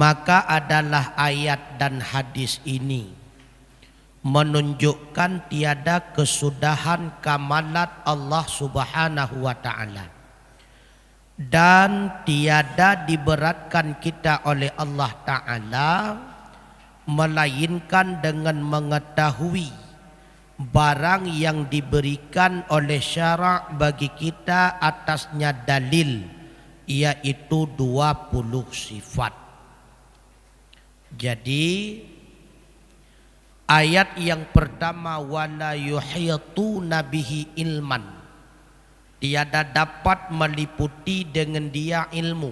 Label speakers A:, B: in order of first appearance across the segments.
A: maka adalah ayat dan hadis ini menunjukkan tiada kesudahan kamalat Allah Subhanahu wa ta'ala, dan tiada diberatkan kita oleh Allah Ta'ala melainkan dengan mengetahui barang yang diberikan oleh syara' bagi kita atasnya dalil, yaitu 20 sifat. Jadi ayat yang pertama, wala yuhituna bihi ilman, tiada dapat meliputi dengan dia ilmu.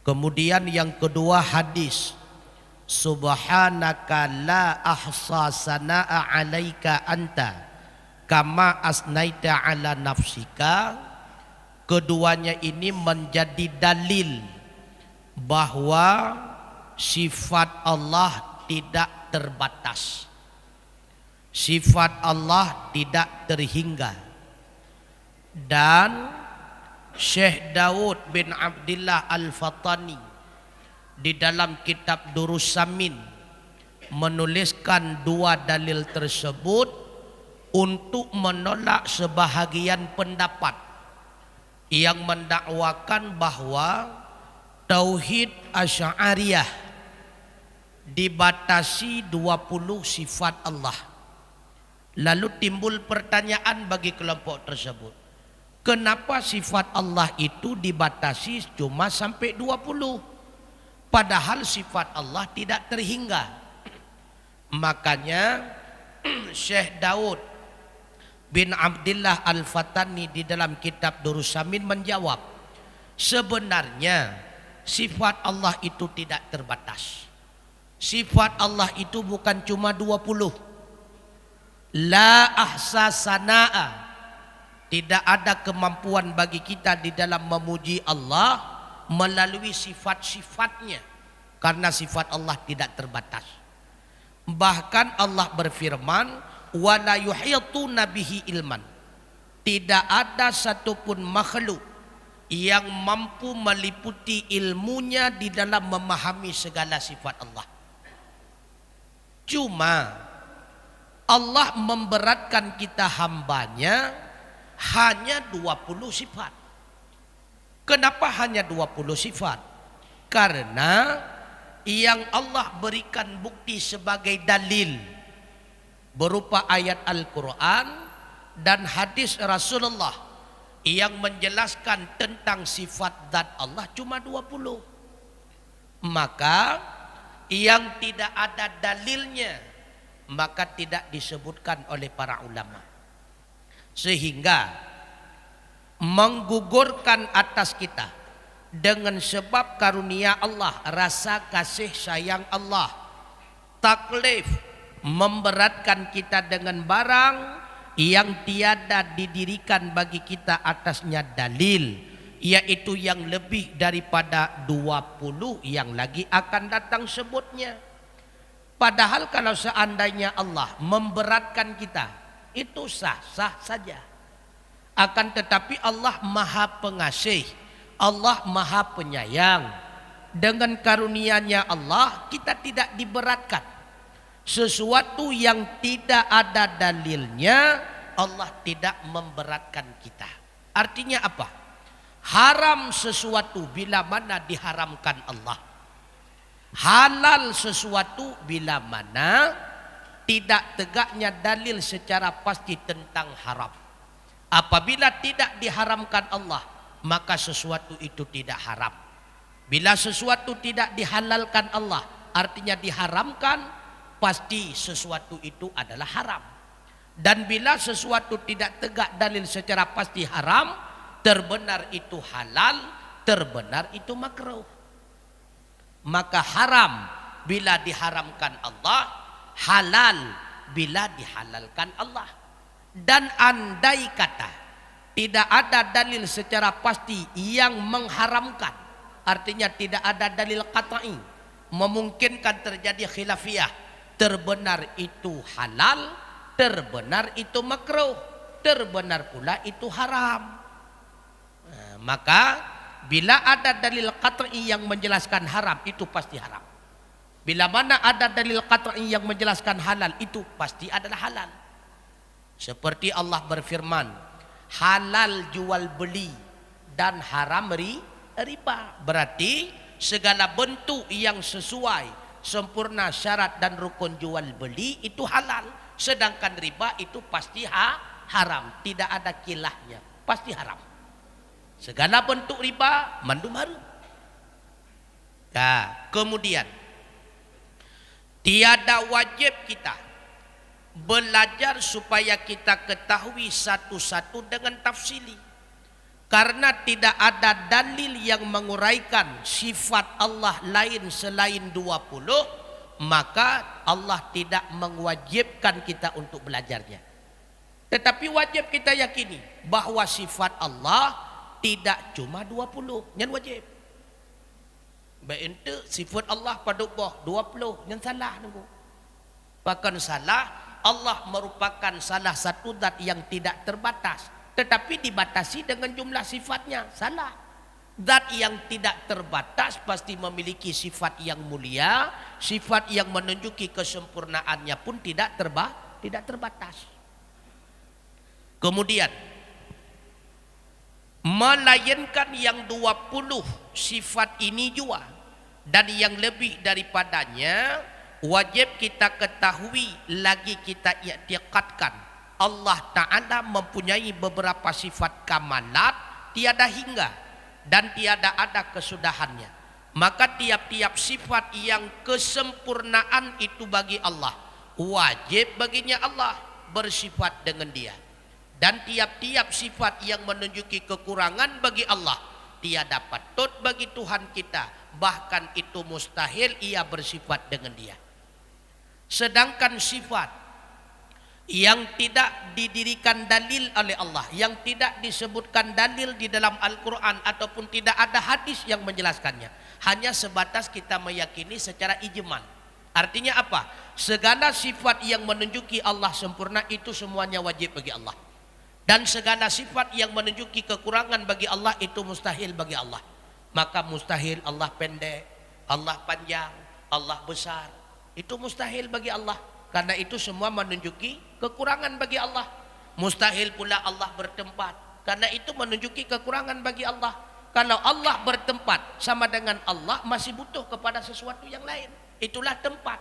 A: Kemudian yang kedua hadis, subhanaka la ahsa sana'a alaika anta kama asnaita ala nafsika. Keduanya ini menjadi dalil bahwa sifat Allah tidak terbatas, sifat Allah tidak terhingga. Dan Syekh Daud bin Abdillah Al-Fatani di dalam kitab Durus Samin menuliskan dua dalil tersebut untuk menolak sebahagian pendapat yang mendakwakan bahwa tauhid Asy'ariyah dibatasi 20 sifat Allah. Lalu timbul pertanyaan bagi kelompok tersebut, kenapa sifat Allah itu dibatasi cuma sampai 20, padahal sifat Allah tidak terhingga? Makanya Syekh Daud bin Abdillah Al-Fatani di dalam kitab Durus Samin menjawab, sebenarnya sifat Allah itu tidak terbatas. Sifat Allah itu bukan cuma 20. La ahsa sana'a, tidak ada kemampuan bagi kita di dalam memuji Allah melalui sifat-sifatnya, karena sifat Allah tidak terbatas. Bahkan Allah berfirman, wala yuhituna bihi ilman, tidak ada satupun makhluk yang mampu meliputi ilmunya di dalam memahami segala sifat Allah. Cuma Allah memberatkan kita hambanya hanya 20 sifat. Kenapa hanya 20 sifat? Karena yang Allah berikan bukti sebagai dalil berupa ayat Al-Quran dan hadis Rasulullah yang menjelaskan tentang sifat zat Allah cuma 20. Maka yang tidak ada dalilnya maka tidak disebutkan oleh para ulama, sehingga menggugurkan atas kita dengan sebab karunia Allah, rasa kasih sayang Allah, taklif memberatkan kita dengan barang yang tiada didirikan bagi kita atasnya dalil, yaitu yang lebih daripada 20 yang lagi akan datang sebutnya. Padahal kalau seandainya Allah memberatkan kita, itu sah-sah saja. Akan tetapi Allah Maha Pengasih, Allah Maha Penyayang. Dengan karunia-Nya Allah kita tidak diberatkan. Sesuatu yang tidak ada dalilnya Allah tidak memberatkan kita. Artinya apa? Haram sesuatu bila mana diharamkan Allah. Halal sesuatu bila mana tidak tegaknya dalil secara pasti tentang haram. Apabila tidak diharamkan Allah, maka sesuatu itu tidak haram. Bila sesuatu tidak dihalalkan Allah, artinya diharamkan, pasti sesuatu itu adalah haram. Dan bila sesuatu tidak tegak dalil secara pasti haram, terbenar itu halal, terbenar itu makruh. Maka haram bila diharamkan Allah, halal bila dihalalkan Allah. Dan andai kata tidak ada dalil secara pasti yang mengharamkan, artinya tidak ada dalil qat'i memungkinkan terjadi khilafiyah, terbenar itu halal, terbenar itu makruh, terbenar pula itu haram. Maka bila ada dalil qat'i yang menjelaskan haram, itu pasti haram. Bila mana ada dalil qat'i yang menjelaskan halal, itu pasti adalah halal. Seperti Allah berfirman, halal jual beli dan haram riba. Berarti segala bentuk yang sesuai, sempurna syarat dan rukun jual beli itu halal. Sedangkan riba itu pasti haram. Tidak ada kilahnya, pasti haram. Segala bentuk riba mandum haram. Nah, kemudian tiada wajib kita belajar supaya kita ketahui satu-satu dengan tafsili. Karena tidak ada dalil yang menguraikan sifat Allah lain selain 20, maka Allah tidak mewajibkan kita untuk belajarnya. Tetapi wajib kita yakini bahwa sifat Allah tidak cuma 20, yang wajib. Beente sifat Allah pada 20, yang salah nunggu. Bahkan salah, Allah merupakan salah satu zat yang tidak terbatas, tetapi dibatasi dengan jumlah sifatnya. Salah. Zat yang tidak terbatas pasti memiliki sifat yang mulia, sifat yang menunjuki kesempurnaannya pun tidak terbatas. Kemudian melainkan yang 20 sifat ini juga, dan yang lebih daripadanya wajib kita ketahui lagi, kita i'tiqadkan Allah Ta'ala mempunyai beberapa sifat kamalat, tiada hingga dan tiada ada kesudahannya. Maka tiap-tiap sifat yang kesempurnaan itu bagi Allah, wajib baginya Allah bersifat dengan dia. Dan tiap-tiap sifat yang menunjuki kekurangan bagi Allah, tiada patut bagi Tuhan kita, bahkan itu mustahil ia bersifat dengan dia. Sedangkan sifat yang tidak didirikan dalil oleh Allah, yang tidak disebutkan dalil di dalam Al-Quran ataupun tidak ada hadis yang menjelaskannya, hanya sebatas kita meyakini secara ijmal. Artinya apa? Segala sifat yang menunjuki Allah sempurna itu semuanya wajib bagi Allah. Dan segala sifat yang menunjuki kekurangan bagi Allah itu mustahil bagi Allah. Maka mustahil Allah pendek, Allah panjang, Allah besar, itu mustahil bagi Allah. Karena itu semua menunjuki kekurangan bagi Allah. Mustahil pula Allah bertempat, karena itu menunjuki kekurangan bagi Allah. Kalau Allah bertempat, sama dengan Allah masih butuh kepada sesuatu yang lain. Itulah tempat.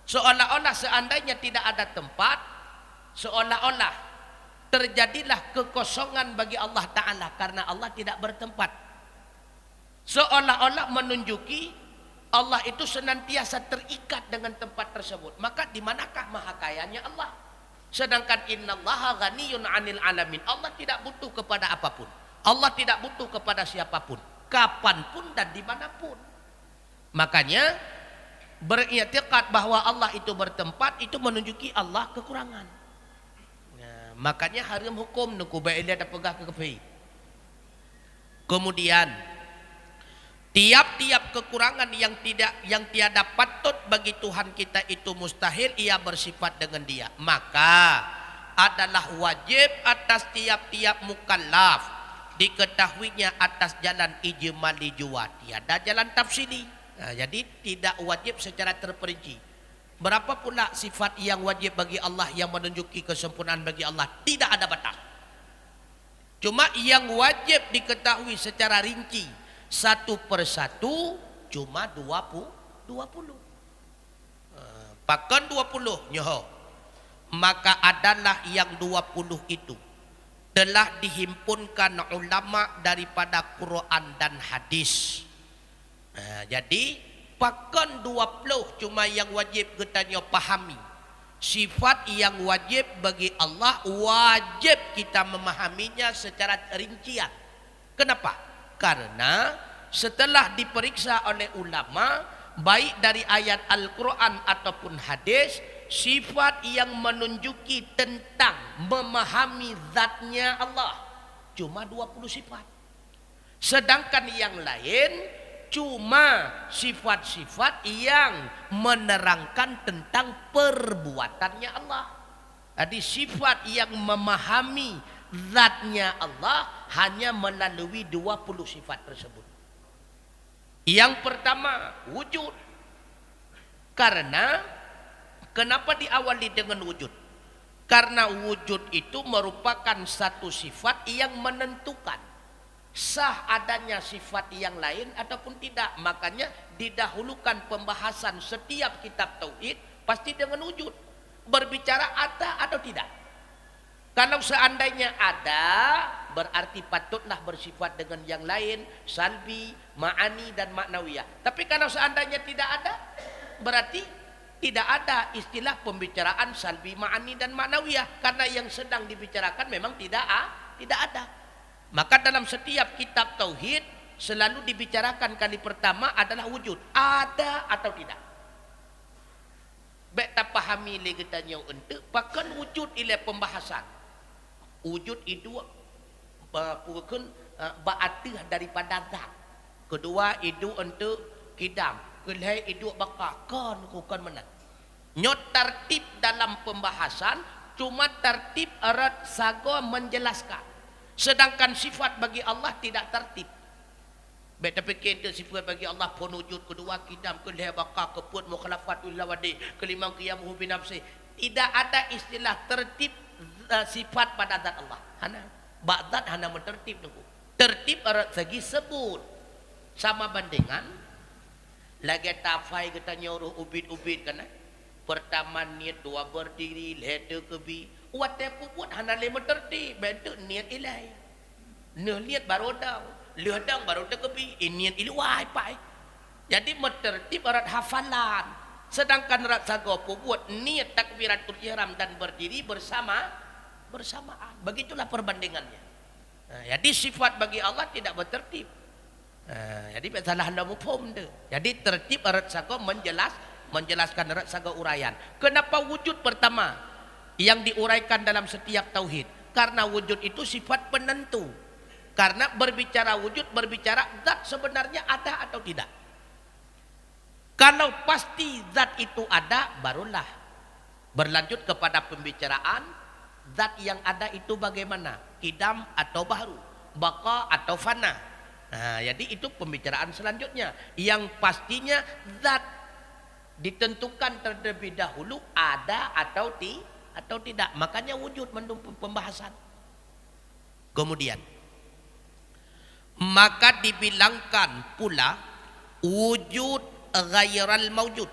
A: Seolah-olah seandainya tidak ada tempat, seolah-olah terjadilah kekosongan bagi Allah Ta'ala karena Allah tidak bertempat. Seolah-olah menunjuki Allah itu senantiasa terikat dengan tempat tersebut. Maka di manakah maha kayanya Allah? Sedangkan innallaha ghaniyun 'anil alamin. Allah tidak butuh kepada apapun. Allah tidak butuh kepada siapapun, kapanpun dan dimanapun. Makanya beriktikad bahwa Allah itu bertempat itu menunjuki Allah kekurangan. Makanya haram hukum nuku baik dia ada pegah ke kepi. Kemudian tiap-tiap kekurangan yang tiada patut bagi Tuhan kita itu mustahil ia bersifat dengan dia. Maka adalah wajib atas tiap-tiap mukallaf diketahuinya atas jalan ijmali jua, tiada jalan tafsili. Nah, jadi tidak wajib secara terperinci. Berapa pula sifat yang wajib bagi Allah yang menunjuki kesempurnaan bagi Allah, tidak ada batas. Cuma yang wajib diketahui secara rinci satu persatu cuma 20. Pakan 20 nyoho. Maka adalah yang 20 itu telah dihimpunkan ulama daripada Quran dan hadis. Jadi pakan 20 cuma yang wajib kita pahami. Sifat yang wajib bagi Allah, wajib kita memahaminya secara rincian. Kenapa? Karena setelah diperiksa oleh ulama, baik dari ayat Al-Quran ataupun hadis, sifat yang menunjuki tentang memahami zatnya Allah cuma 20 sifat. Sedangkan yang lain cuma sifat-sifat yang menerangkan tentang perbuatannya Allah. Jadi sifat yang memahami zatnya Allah hanya melalui 20 sifat tersebut. Yang pertama, wujud. Karena kenapa diawali dengan wujud? Karena wujud itu merupakan satu sifat yang menentukan sah adanya sifat yang lain ataupun tidak. Makanya didahulukan pembahasan setiap kitab tauhid pasti dengan wujud. Berbicara ada atau tidak. Kalau seandainya ada, berarti patutlah bersifat dengan yang lain, salbi, ma'ani dan maknawiyah. Tapi kalau seandainya tidak ada, berarti tidak ada istilah pembicaraan salbi, ma'ani dan maknawiyah, karena yang sedang dibicarakan memang tidak ada. Maka dalam setiap kitab tauhid selalu dibicarakan kali pertama adalah wujud, ada atau tidak. Baik tak pahami lagi tanya untuk pakan wujud ile pembahasan. Wujud itu bukan ba'atih daripada zat. Kedua itu untuk kidam. Kedua itu bakal bukan menang. Nyot tertib dalam pembahasan cuma tertib erat sago menjelaskan. Sedangkan sifat bagi Allah tidak tertib. Baik tapi kita sifat bagi Allah pun wujud. Kedua kidam. Kedua bakal keput mukhalafatul lawadi. Kelima qiyamuhu binafsi. Tidak ada istilah tertib sifat pada zat Allah. Hana ba'dat hana mentertib nunggu. Tertib erat segi sebut. Sama bandingan lagi tafai kita nyuruh ubit-ubit kan. Pertama niat, dua berdiri, leda kebi. Wate puput hana le mentertib. Bentuk niat ilai. Niat baru dah. Ledang baru dah kebi. Niat ilu wai pai. Jadi mentertib erat hafalan. Sedangkan erat sagopo buat niat takbiratul ihram dan berdiri bersamaan. Begitulah perbandingannya. Nah, jadi sifat bagi Allah tidak bertertib. Jadi salah anda mufhum tu. Jadi tertib erat sago menjelaskan erat sago uraian. Kenapa wujud pertama yang diuraikan dalam setiap tauhid? Karena wujud itu sifat penentu. Karena berbicara wujud berbicara zat sebenarnya ada atau tidak. Kalau pasti zat itu ada, barulah berlanjut kepada pembicaraan zat yang ada itu bagaimana, kidam atau baru, baqa atau fana. Nah, jadi itu pembicaraan selanjutnya. Yang pastinya zat ditentukan terlebih dahulu ada atau tidak. Makanya wujud mendukung pembahasan. Kemudian, maka dibilangkan pula wujud ghairal mawjud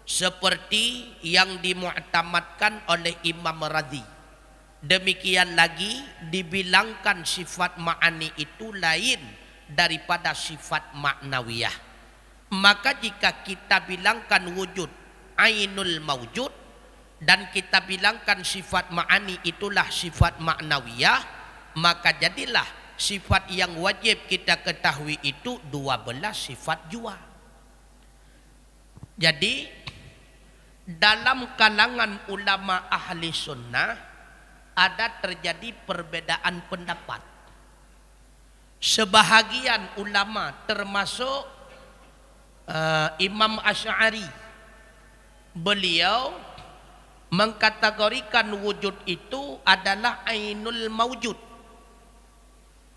A: seperti yang dimu'tamadkan oleh Imam Razi. Demikian lagi dibilangkan sifat ma'ani itu lain daripada sifat maknawiyah. Maka jika kita bilangkan wujud ainul mawjud dan kita bilangkan sifat ma'ani itulah sifat maknawiyah, maka jadilah sifat yang wajib kita ketahui itu 12 sifat jua. Jadi dalam kalangan ulama ahli sunnah ada terjadi perbedaan pendapat. Sebahagian ulama termasuk Imam Asy'ari, beliau mengkategorikan wujud itu adalah ainul mawjud.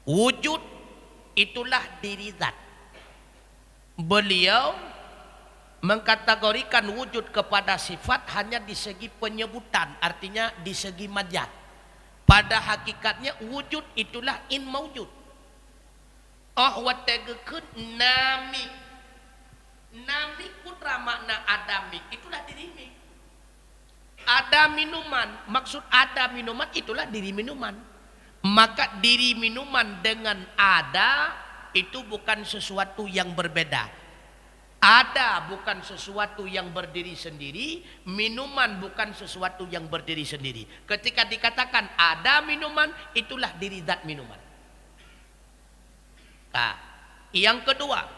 A: Wujud itulah diri zat. Beliau mengkategorikan wujud kepada sifat hanya di segi penyebutan, artinya di segi majaz. Pada hakikatnya wujud itulah in mawjud. Wategekun nami. Nami putra makna adami, itulah dirimu. Ada minuman, maksud ada minuman itulah diri minuman. Maka diri minuman dengan ada itu bukan sesuatu yang berbeda. Ada bukan sesuatu yang berdiri sendiri, minuman bukan sesuatu yang berdiri sendiri. Ketika dikatakan ada minuman, itulah diri zat minuman. Nah, yang kedua,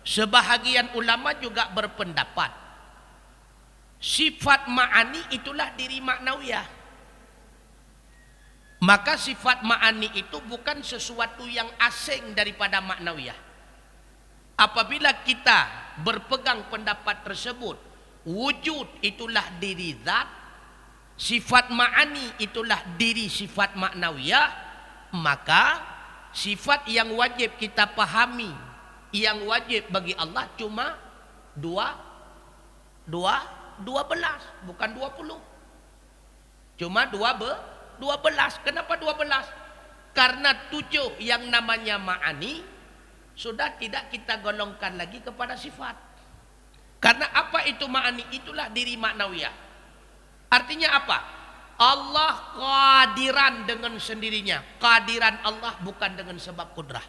A: sebahagian ulama juga berpendapat sifat ma'ani itulah diri maknawiyah. Maka sifat ma'ani itu bukan sesuatu yang asing daripada maknawiyah. Apabila kita berpegang pendapat tersebut, wujud itulah diri zat, sifat ma'ani itulah diri sifat maknawiyah, maka sifat yang wajib kita pahami, yang wajib bagi Allah cuma 12, bukan 20. Cuma 12. Kenapa 12? Karena 7 yang namanya ma'ani sudah tidak kita golongkan lagi kepada sifat. Karena apa itu ma'ani? Itulah diri maknawiyah. Artinya apa? Allah qadiran dengan sendirinya. Qadiran Allah bukan dengan sebab kudrah.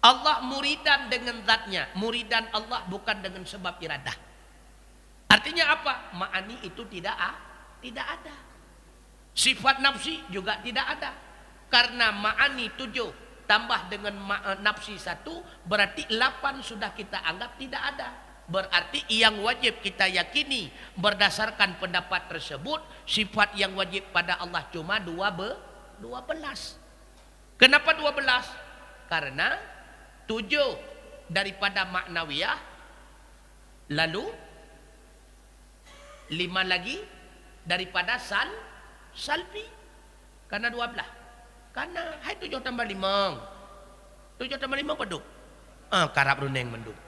A: Allah muridan dengan zatnya. Muridan Allah bukan dengan sebab iradah. Artinya apa? Ma'ani itu tidak ada. Sifat nafsi juga tidak ada. Karena ma'ani 7 tambah dengan nafsi 1 berarti 8 sudah kita anggap tidak ada. Berarti yang wajib kita yakini berdasarkan pendapat tersebut, sifat yang wajib pada Allah cuma 12. Kenapa 12? Karena 7 daripada maknawiyah, lalu 5 lagi daripada salbi. Karena 12. Karena 7 tambah 5. 7 tambah 5 peduk. Karap runeng menduk.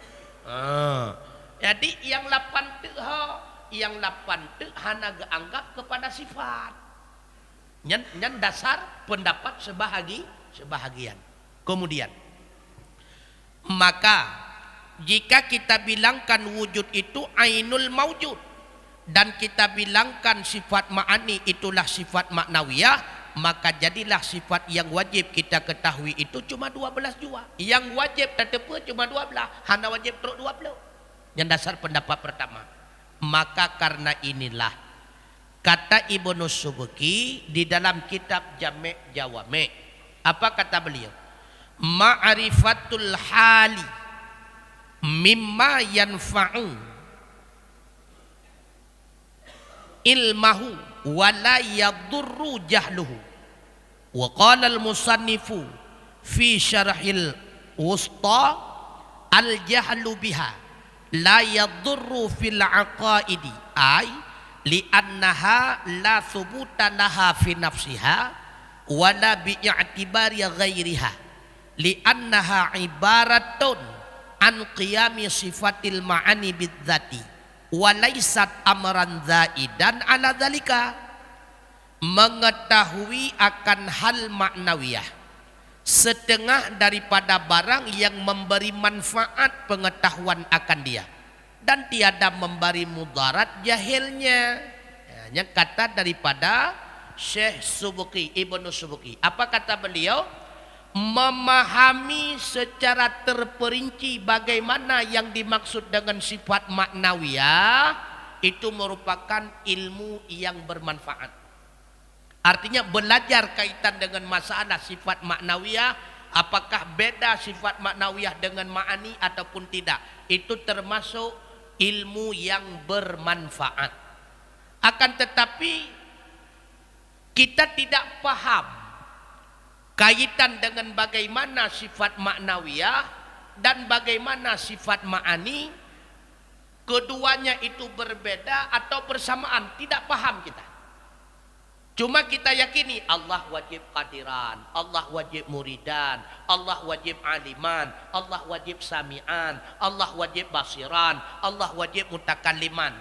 A: Jadi yang 8 tu hana geanggap kepada sifat. Nyan dasar pendapat sebahagian. Kemudian maka jika kita bilangkan wujud itu ainul maujud dan kita bilangkan sifat ma'ani itulah sifat maknawiyah, maka jadilah sifat yang wajib kita ketahui itu cuma 12 jua. Yang wajib tetepa cuma 12, hana wajib teruk 20. Yang dasar pendapat pertama. Maka karena inilah kata Ibnu Subki di dalam kitab Jami' Jawami', apa kata beliau? Ma'rifatul hali mimma yanfa'u ilmahu wa la yadurru jahluhu. Wa qala al-musannifu fi syarhil wusta al-jahlu biha la yadurru fil aqaidi ay li'annaha la thubuta laha fi nafsiha wa la bi'atibari ghairiha li'annaha ibaratun an qiyami sifatil ma'ani bidzati wa laysat amran zaidan ala dzalika. Mengetahui akan hal maknawiyah setengah daripada barang yang memberi manfaat pengetahuan akan dia dan tiada memberi mudarat jahilnya. Yang kata daripada Syekh Subki, Ibnu Subki. Apa kata beliau? Memahami secara terperinci bagaimana yang dimaksud dengan sifat maknawiyah itu merupakan ilmu yang bermanfaat. Artinya belajar kaitan dengan masalah sifat maknawiyah, apakah beda sifat maknawiyah dengan ma'ani ataupun tidak, itu termasuk ilmu yang bermanfaat. Akan tetapi kita tidak paham kaitan dengan bagaimana sifat maknawiyah dan bagaimana sifat ma'ani, keduanya itu berbeda atau bersamaan, tidak paham kita. Cuma kita yakini Allah wajib qadiran, Allah wajib muridan, Allah wajib aliman, Allah wajib sami'an, Allah wajib basiran, Allah wajib mutakalliman.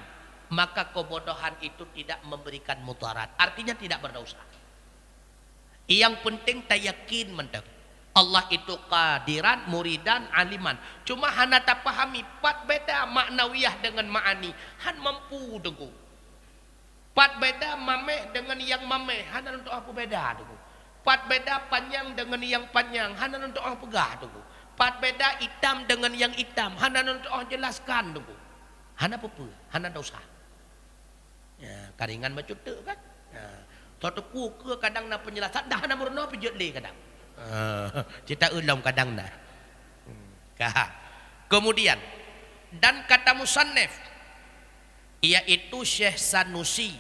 A: Maka kebodohan itu tidak memberikan mudarat, artinya tidak berdosa. Yang penting tayakin mendak Allah itu qadiran, muridan, aliman. Cuma hana tak pahami pat beda maknawiyah dengan ma'ani, han mampu dengu. Pat beda mameh dengan yang mameh, hana untuk apa beda tu. Pat beda panjang dengan yang panjang, hana untuk apa pegah tu. Pat beda hitam dengan yang hitam, hana untuk apa jelaskan tu. Hana apa? Hana dosa. Ya, karingan macam tu kan. Suatu ke kadang na penjelasan dah hana murno pijut le kadang. Cerita ulang kadang na. Kemudian dan kata musannif yaitu Syekh Sanusi,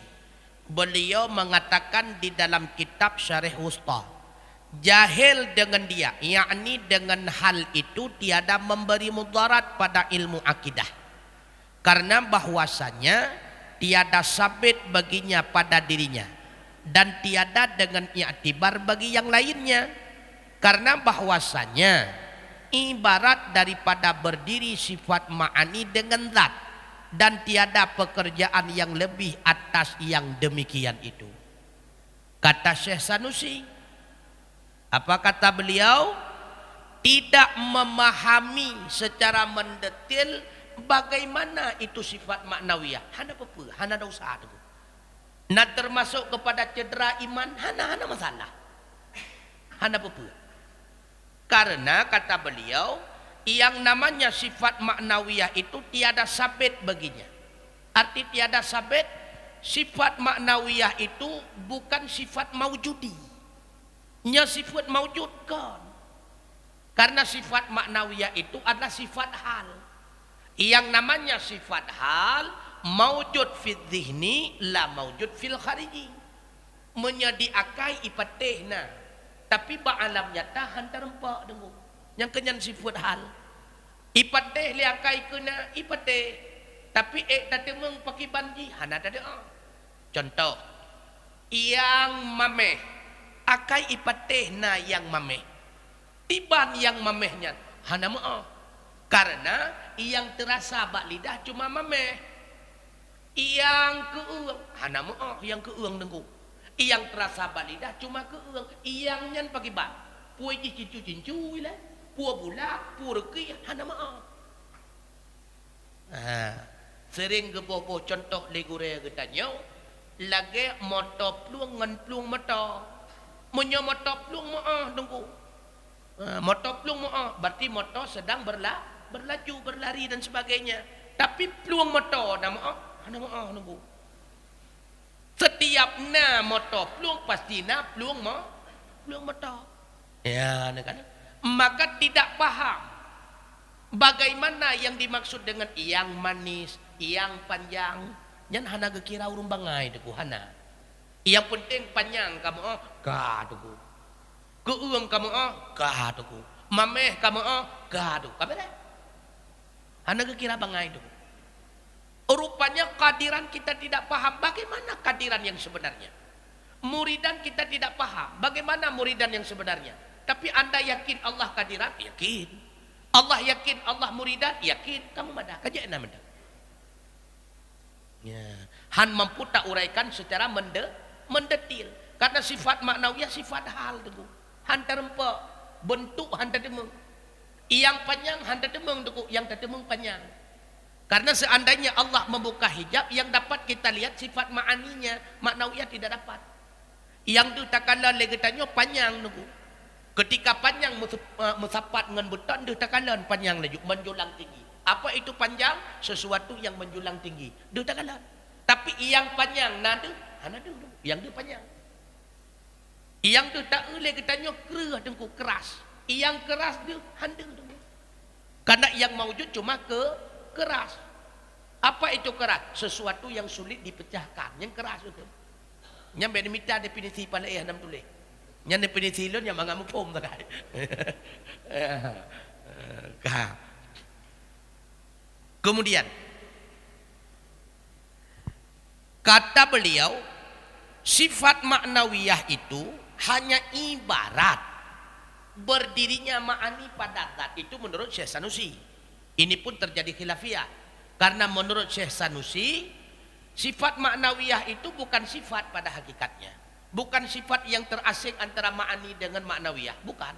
A: beliau mengatakan di dalam kitab Syarih Wusta, jahil dengan dia, yakni dengan hal itu tiada memberi mudarat pada ilmu akidah, karena bahwasanya tiada sabit baginya pada dirinya dan tiada dengan i'tibar bagi yang lainnya, karena bahwasanya ibarat daripada berdiri sifat ma'ani dengan zat dan tiada pekerjaan yang lebih atas yang demikian itu. Kata Syekh Sanusi, apa kata beliau? Tidak memahami secara mendetil bagaimana itu sifat maknawiyah. Hana apa? Hana ada usaha tu. Nah termasuk kepada cedera iman, hana masalah. Hana apa? Karena kata beliau, yang namanya sifat maknawiyah itu tiada sabit baginya. Arti tiada sabit, sifat maknawiyah itu bukan sifat maujudi. Nya sifat maujud kan. Karena sifat maknawiyah itu adalah sifat hal. Yang namanya sifat hal maujud fil dhihni la maujud fil khariji. Menyediakai ipatehna, tapi ba'alam nyata hantar empak dengu. Yang kenyan sifat hal. Ipateh liakai kena ipateh, tapi tadi meng pakai banji hana tadi. Contoh, yang mameh akai ipatehna yang mameh. Tiban yang mamehnya hana maaf, karena yang terasa bak lidah cuma mameh. Yang keuang hana maaf, yang keuang dengku. Yang terasa bak lidah cuma keuang. Yang nyan pakai bak puai cincu lah, puai bulak, puai reki hana maaf. Sering kebobo contoh legure ketanya lagi motor pluang ngan pluang motor. Munyo motor pluang maaf dengku. Motor pluang maaf berarti motor sedang berlaju, berlari dan sebagainya. Tapi pluang motor nama maaf nunggu. Setiap na motor pluang pasti na pluang motor. Ya, kan? Maka tidak paham bagaimana yang dimaksud dengan yang manis, yang panjang. Yan hana gekira urung bangai deku hana. Yang penting panjang kamu ka deku. Keuang kamu gaduh, mameh kamu gaduh, kabeh. Hana kira bangai itu. Rupanya kehadiran kita tidak paham bagaimana kehadiran yang sebenarnya. Muridan kita tidak paham bagaimana muridan yang sebenarnya. Tapi anda yakin Allah kehadiran? Yakin. Allah yakin Allah muridan? Yakin. Kamu madah, kajian madah. Ya. Han mampu tak uraikan secara mendetil. Karena sifat maknawiyah sifat hal tu. Hantar empat bentuk hantar demeng. Yang panjang hantar demeng tu, yang tak demeng panjang. Karena seandainya Allah membuka hijab yang dapat kita lihat sifat ma'aninya, maknawiyah tidak dapat. Yang tu takkanlah legetannya panjang tu. Ketika panjang musapat dengan beton tu takkanlah panjang laju menjulang tinggi. Apa itu panjang? Sesuatu yang menjulang tinggi. Tu takkanlah. Tapi yang panjang nadu, hana tu, yang tu panjang. Yang tu tak boleh katanya kerah dengku keras. Yang keras dia handeng dengku. Karena yang maujud cuma keras. Apa itu keras? Sesuatu yang sulit dipecahkan. Yang keras itu. Yang beda minta definisi pada nam tulis. Yang definisi lu yang mengamu pom tak ada. Kemudian kata beliau, sifat maknawiyah itu hanya ibarat berdirinya ma'ani pada zat. Itu menurut Syekh Sanusi. Ini pun terjadi khilafiyah. Karena menurut Syekh Sanusi, sifat maknawiyah itu bukan sifat pada hakikatnya. Bukan sifat yang terasing antara ma'ani dengan maknawiyah. Bukan.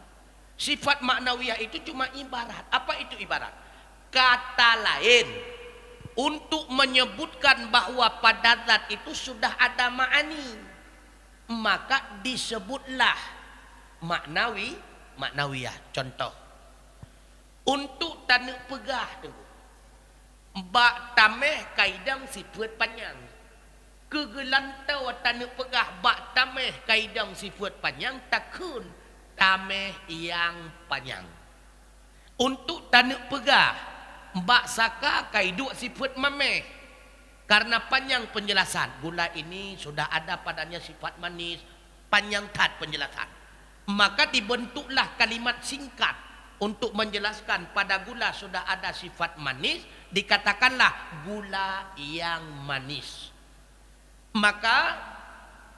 A: Sifat maknawiyah itu cuma ibarat. Apa itu ibarat? Kata lain untuk menyebutkan bahwa pada zat itu sudah ada ma'ani. Maka disebutlah maknawiyah. Contoh, untuk tanuk pegah tu, bak tameh kaidang sifat panjang. Kegelantau tanuk pegah bak tameh kaidang sifat panjang takun tameh yang panjang. Untuk tanuk pegah bak saka kaiduk sifat mameh. Karena panjang penjelasan, gula ini sudah ada padanya sifat manis, panjang tat penjelasan. Maka dibentuklah kalimat singkat untuk menjelaskan pada gula sudah ada sifat manis, dikatakanlah gula yang manis. Maka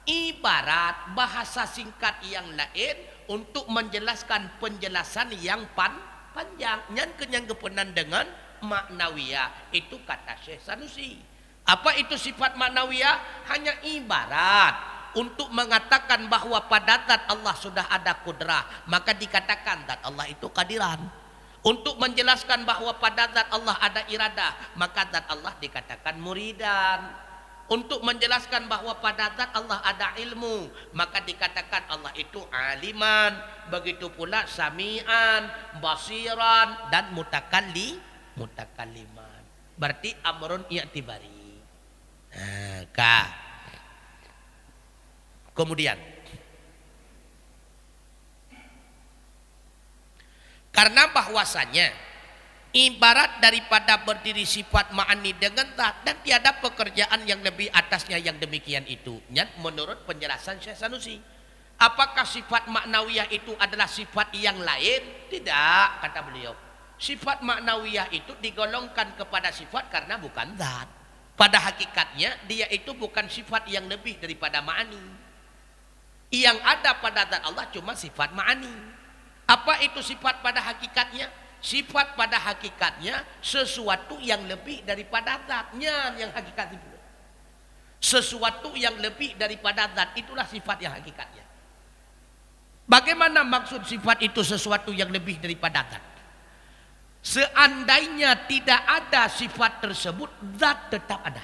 A: ibarat bahasa singkat yang lain untuk menjelaskan penjelasan yang panjang yang kenyanggepenan dengan maknawiyah itu kata Syekh Sanusi. Apa itu sifat maknawiyah? Hanya ibarat untuk mengatakan bahwa pada zat Allah sudah ada kudrah, maka dikatakan zat Allah itu kadiran. Untuk menjelaskan bahwa pada zat Allah ada iradah, maka zat Allah dikatakan muridan. Untuk menjelaskan bahwa pada zat Allah ada ilmu, maka dikatakan Allah itu aliman. Begitu pula sami'an, basiran, dan mutakalliman. Berarti amrun i'tibari. Kemudian, karena bahwasanya ibarat daripada berdiri sifat ma'ani dengan zat dan tiada pekerjaan yang lebih atasnya yang demikian itu. Menurut penjelasan Syekh Sanusi, apakah sifat maknawiyah itu adalah sifat yang lain? Tidak, kata beliau. Sifat maknawiyah itu digolongkan kepada sifat karena bukan zat. Pada hakikatnya dia itu bukan sifat yang lebih daripada ma'ani. Yang ada pada zat Allah cuma sifat ma'ani. Apa itu sifat pada hakikatnya? Sifat pada hakikatnya sesuatu yang lebih daripada zatnya yang hakikat itu. Sesuatu yang lebih daripada zat itulah sifat yang hakikatnya. Bagaimana maksud sifat itu sesuatu yang lebih daripada zat? Seandainya tidak ada sifat tersebut, zat tetap ada.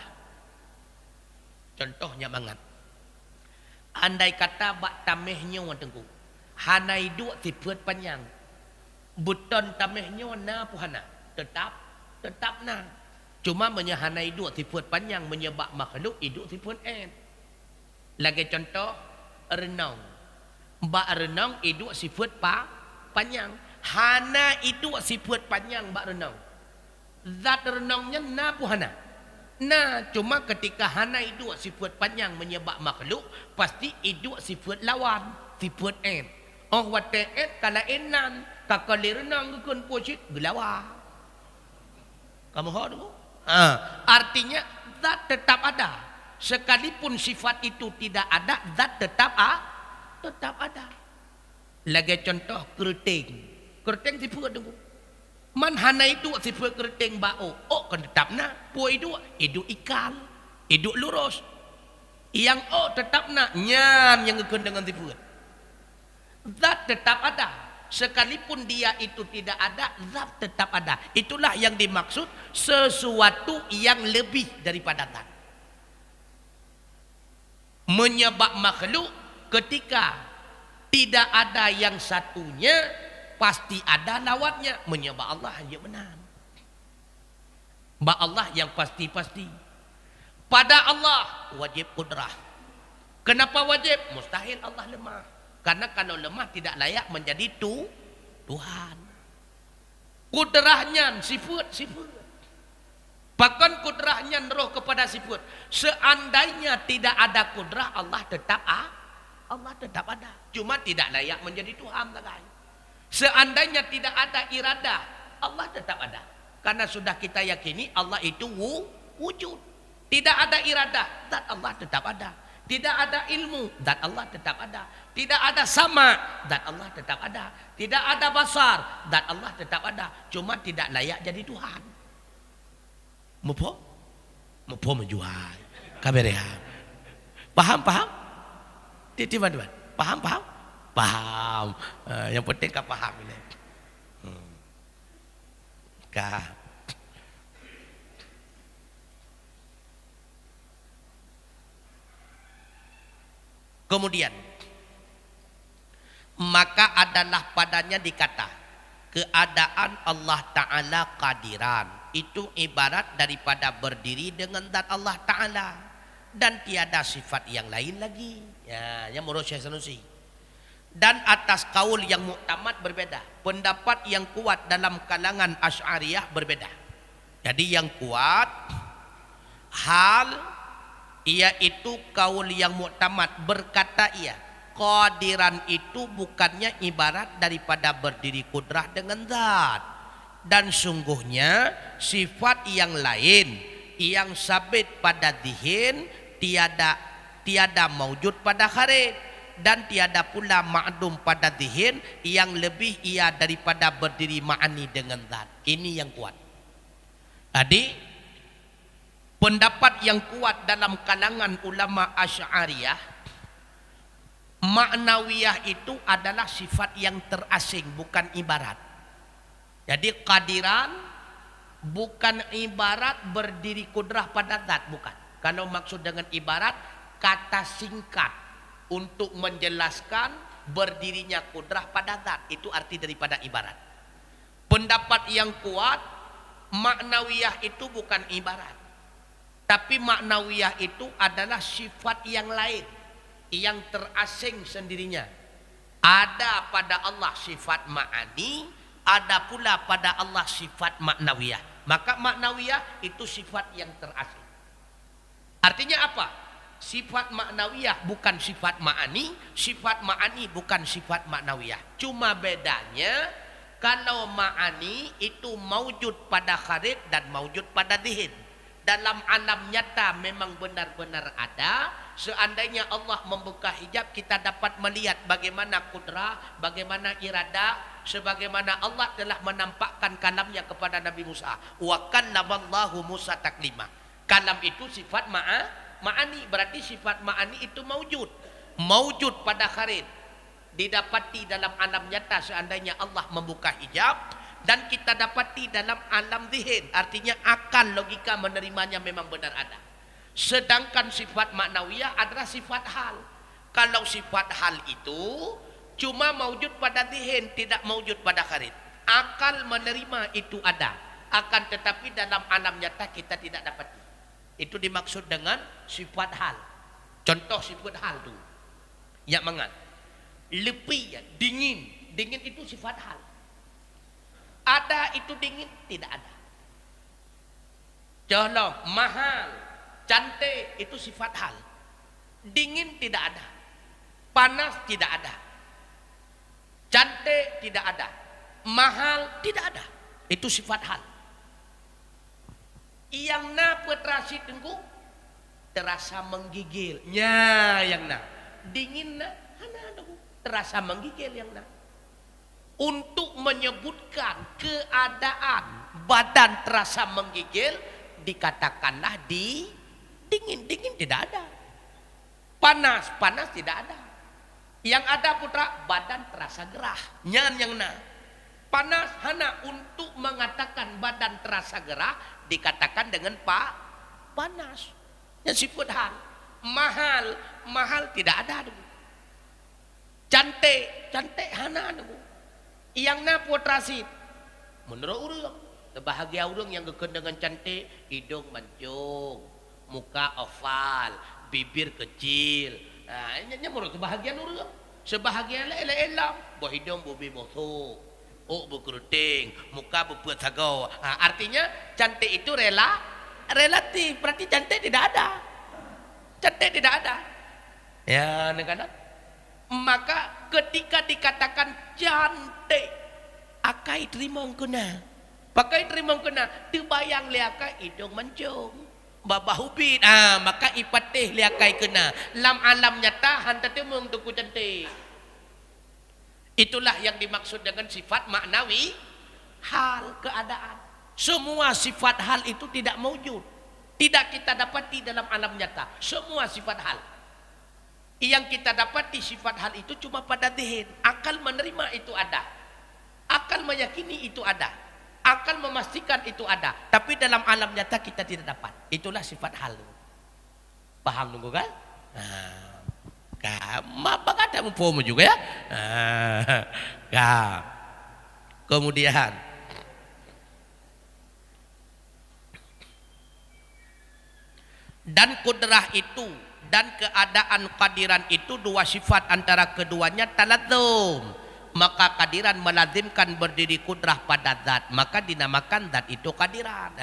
A: Contohnya banget. Andai kata bak tamehnya watengku, hanai dua sifat panjang. Buton tamehnya na puhana tetap na. Cuma menyahanai dua sifat panjang menyebab makhluk hidup sifat en. Lagi contoh renang. Bak renang hidup sifat panjang. Hana itu sifat panjang bak renang. Zat renangnya na puhana. Nah, cuma ketika hana itu sifat panjang menyebab makhluk, pasti itu sifat lawan, sifat en. Oh wate et kala enan, kakali renang kekun posit gelawa. Kamu tahu? Artinya zat tetap ada. Sekalipun sifat itu tidak ada, zat tetap ada. Lagi contoh keriting. Keriting sifat dulu. Man hana itu sifat keriting bau. Oh kan tetap na. Po itu ikan. Itu lurus. Yang tetap na. Nyan yang kekun dengan sifat. Zat tetap ada. Sekalipun dia itu tidak ada, zat tetap ada. Itulah yang dimaksud sesuatu yang lebih daripada zat. Menyebab makhluk ketika tidak ada yang satunya, pasti ada lawatnya. Menyebab Allah hanya benar. Mbak Allah yang pasti-pasti. Pada Allah wajib kudrah. Kenapa wajib? Mustahil Allah lemah. Karena kalau lemah tidak layak menjadi Tuhan. Kudrahnya sifat. Bahkan kudrahnya roh kepada sifat. Seandainya tidak ada kudrah, Allah tetap ada. Cuma tidak layak menjadi Tuhan lagi. Seandainya tidak ada iradah, Allah tetap ada. Karena sudah kita yakini Allah itu wujud. Tidak ada iradah, zat Allah tetap ada. Tidak ada ilmu, zat Allah tetap ada. Tidak ada sama, zat Allah tetap ada. Tidak ada basar, zat Allah tetap ada. Cuma tidak layak jadi Tuhan. Mupo menjual. Kaberehan. Paham? Tiba-tiba. Paham. Yang penting kau paham ini. Kemudian maka adalah padanya dikata keadaan Allah Ta'ala qadiran. Itu ibarat daripada berdiri dengan zat Allah Ta'ala dan tiada sifat yang lain lagi. Ya, yang menurut Syekh Sanusi. Dan atas kaul yang muktamad berbeda. Pendapat yang kuat dalam kalangan Asy'ariyah berbeda. Jadi yang kuat hal yaitu kaul yang muktamad berkata qadiran itu bukannya ibarat daripada berdiri kudrah dengan zat. Dan sungguhnya sifat yang lain yang sabit pada zihin tiada maujud pada kharid, dan tiada pula ma'dum pada zihin yang lebih ia daripada berdiri ma'ani dengan zat. Ini yang kuat. Jadi pendapat yang kuat dalam kalangan ulama Asy'ariyah, ma'nawiyah itu adalah sifat yang terasing, bukan ibarat. Jadi kadiran bukan ibarat berdiri kudrah pada zat, bukan. Kalau maksud dengan ibarat, kata singkat untuk menjelaskan berdirinya kudrah pada zat, itu arti daripada ibarat. Pendapat yang kuat, ma'nawiyah itu bukan ibarat, tapi ma'nawiyah itu adalah sifat yang lain, yang terasing sendirinya. Ada pada Allah sifat ma'ani, ada pula pada Allah sifat ma'nawiyah. Maka ma'nawiyah itu sifat yang terasing. Artinya apa? Sifat ma'nawiyah bukan sifat ma'ani, sifat ma'ani bukan sifat ma'nawiyah. Cuma bedanya, kalau ma'ani itu maujud pada kharid dan maujud pada zihin. Dalam alam nyata memang benar-benar ada. Seandainya Allah membuka hijab, kita dapat melihat bagaimana kudrah, bagaimana irada, sebagaimana Allah telah menampakkan kalamnya kepada Nabi Musa. Wa kallamallahu Musa taklima. Kalam itu sifat ma'ani, berarti sifat ma'ani itu maujud pada kharid, didapati dalam alam nyata seandainya Allah membuka hijab, dan kita dapati dalam alam zihin, artinya akal logika menerimanya memang benar ada. Sedangkan sifat ma'nawiyah adalah sifat hal. Kalau sifat hal itu cuma maujud pada zihin, tidak maujud pada kharid. Akal menerima itu ada, akan tetapi dalam alam nyata kita tidak dapati. Itu dimaksud dengan sifat hal. Contoh sifat hal tu, yang mangat lepi, dingin itu sifat hal. Ada itu dingin, tidak ada. Contoh mahal, cantik itu sifat hal. Dingin tidak ada, panas tidak ada, cantik tidak ada, mahal tidak ada. Itu sifat hal. Yang na petrasi tengku terasa menggigil. Yang na dingin na hana terasa menggigil yang na. Untuk menyebutkan keadaan badan terasa menggigil, dikatakanlah dingin tidak ada. Panas tidak ada. Yang ada putra badan terasa gerah. Yang na panas hana, untuk mengatakan badan terasa gerah dikatakan dengan panas. Yang sifat hal. Mahal tidak ada. Cantik hana. Yang na putrasi menurut urang, bahagia urang yang gekend dengan cantik, hidung mancung, muka oval, bibir kecil. Ini menurut kebahagiaan urang. Sebahagian elang, boh hidung bubi bosok, berkeruting, muka berbuat sagau. Artinya cantik itu relatif. Berarti cantik tidak ada. Ya, kadang. Maka ketika dikatakan cantik, akai terima kena. Pakai terima kena, terbayang liakai hidung mancung, babah hubit. Maka ipatih liakai kena. Lam alam nyata hantar temung tuku cantik. Itulah yang dimaksud dengan sifat maknawi, hal, keadaan. Semua sifat hal itu tidak maujud, tidak kita dapati dalam alam nyata. Semua sifat hal yang kita dapati sifat hal itu cuma pada zihin. Akal menerima itu ada, akal meyakini itu ada, akal memastikan itu ada, tapi dalam alam nyata kita tidak dapat. Itulah sifat hal. Paham nunggu kan? Apa kata mu juga ya? Kemudian dan kudrah itu dan keadaan kadiran itu dua sifat, antara keduanya taladzum. Maka kadiran melazimkan berdiri kudrah pada zat, maka dinamakan zat itu kadiran.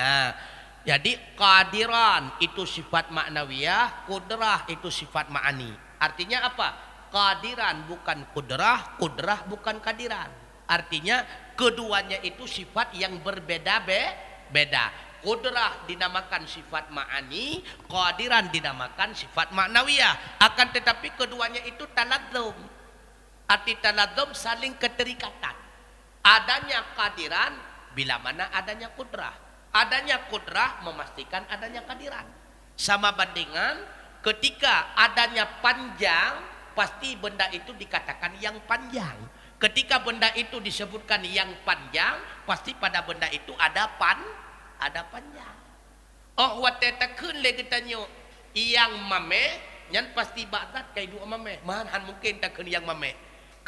A: Jadi kadiran itu sifat maknawiyah, kudrah itu sifat ma'ani. Artinya apa? Kadiran bukan kudrah, kudrah bukan kadiran. Artinya keduanya itu sifat yang berbeda-beda. Qudrah dinamakan sifat ma'ani, qadiran dinamakan sifat ma'nawiyah. Akan tetapi keduanya itu taladzum. Arti taladzum saling keterikatan. Adanya qadiran bila mana adanya qudrah. Adanya qudrah memastikan adanya qadiran. Sama bandingan ketika adanya panjang, pasti benda itu dikatakan yang panjang. Ketika benda itu disebutkan yang panjang, pasti pada benda itu ada panjang. Oh wate takun le ketanyo yang mame nyan pasti ba'dat kai dua mame. Mahan mungkin takun yang mame.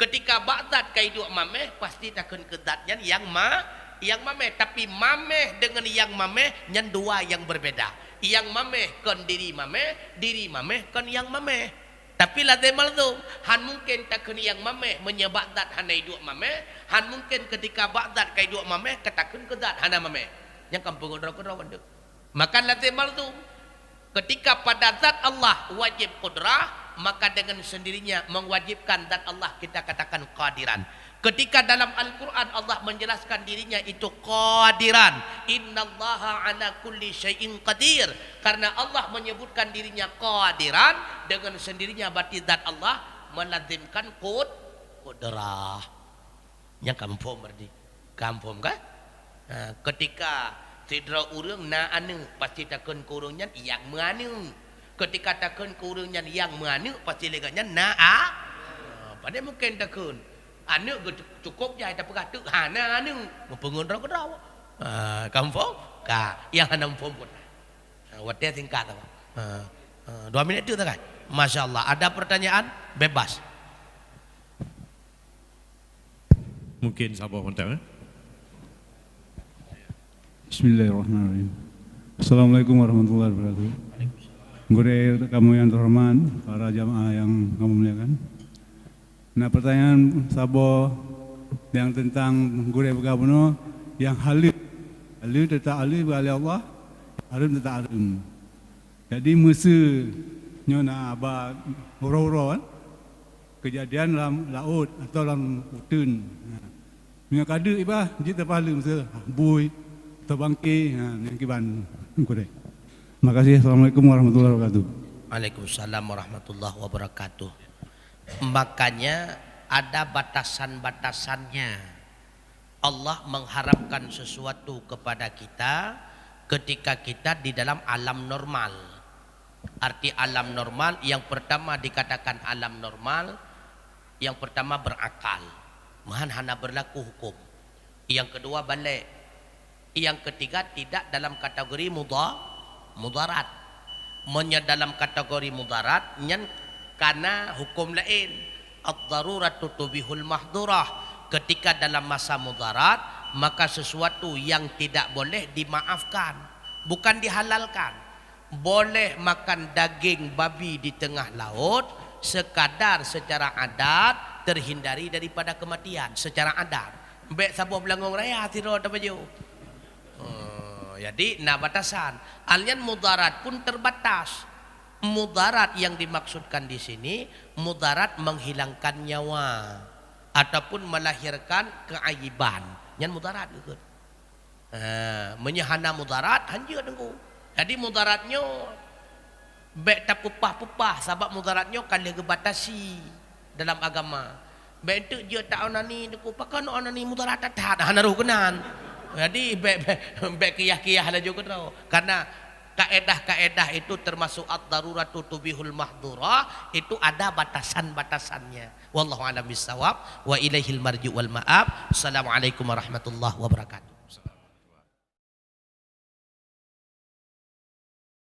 A: Ketika ba'dat kai dua mame pasti takun kedat nyan yang mame. Tapi mame dengan yang mame nyan dua yang berbeda. Yang mame kan diri mame kan yang mame. Tapi la malzum han mungkin takun yang mame menyebabdat hanai dua mame, han mungkin ketika ba'dat kai dua mame ketakun kedat hana mame. Yang kampung qudrah wanduk. Maka lazim malzum ketika pada zat Allah wajib qudrah, maka dengan sendirinya mewajibkan zat Allah kita katakan qadiran. Ketika dalam Al-Quran Allah menjelaskan dirinya itu qadiran, innallaha ala kulli syai'in qadir. Karena Allah menyebutkan dirinya qadiran, dengan sendirinya berarti zat Allah melazimkan qudrah. Yang kampung berarti kampung kan? Ketika sidra urang na anu pasti takun kurungnya yang menganu. Ketika takun kurungnya yang menganu pasti leganya na pada mungkin takun anu cukup je tapi kata hana anu mempengun rok dah. Kampung ka yang hana pun. Wate singkat apa? 2 minit itu kan? Masya-Allah. Ada pertanyaan? Bebas.
B: Mungkin siapa kontak?
C: Bismillahirrahmanirrahim. Assalamualaikum warahmatullahi wabarakatuh. Gure kamu yang terhormat, para jamaah yang kamu muliakan. Nah, pertanyaan sabo yang tentang gure bergabuno yang halil tetap halil bagi Allah, harum tetap harum. Jadi masa nyona aba uro-uro kejadian dalam laut atau dalam hutan. Punya kada ibah jita pahala masa bui terbangkit yang kiban kuda. Terima kasih. Assalamualaikum warahmatullahi wabarakatuh.
A: Waalaikumsalam warahmatullahi wabarakatuh. Makanya ada batasan-batasannya. Allah mengharapkan sesuatu kepada kita ketika kita di dalam alam normal. Arti alam normal yang pertama dikatakan alam normal, yang pertama berakal. Mahan hana berlaku hukum. Yang kedua balik. Yang ketiga tidak dalam kategori mudarat. Dalam kategori mudarat nyan karena hukum lain. Ad-daruratu tubihul mahdurah. Ketika dalam masa mudarat, maka sesuatu yang tidak boleh dimaafkan, bukan dihalalkan. Boleh makan daging babi di tengah laut sekadar secara adat terhindari daripada kematian secara adat. Bek sabuh belangong raya tiro ada baju. Jadi nah batasan. Alian mudarat pun terbatas. Mudarat yang dimaksudkan di sini mudarat menghilangkan nyawa ataupun melahirkan keaiban. Yang mudarat gitu. Menyahana mudarat hanya tengku. Jadi mudaratnya bek tak pupah-pupah sebab mudaratnya kali kebatasi dalam agama. Bek itu dia tak onani tengku pakan onani mudarat tak hana rukunan. Jadi bek kiyah-kiyah lah juga tahu. Karena kaedah-kaedah itu termasuk ad-daruratu tubihul mahdurah, itu ada batasan-batasannya. Wallahu a'lam bissawab wa ilaihil marji wal ma'ab. Assalamualaikum warahmatullahi wabarakatuh.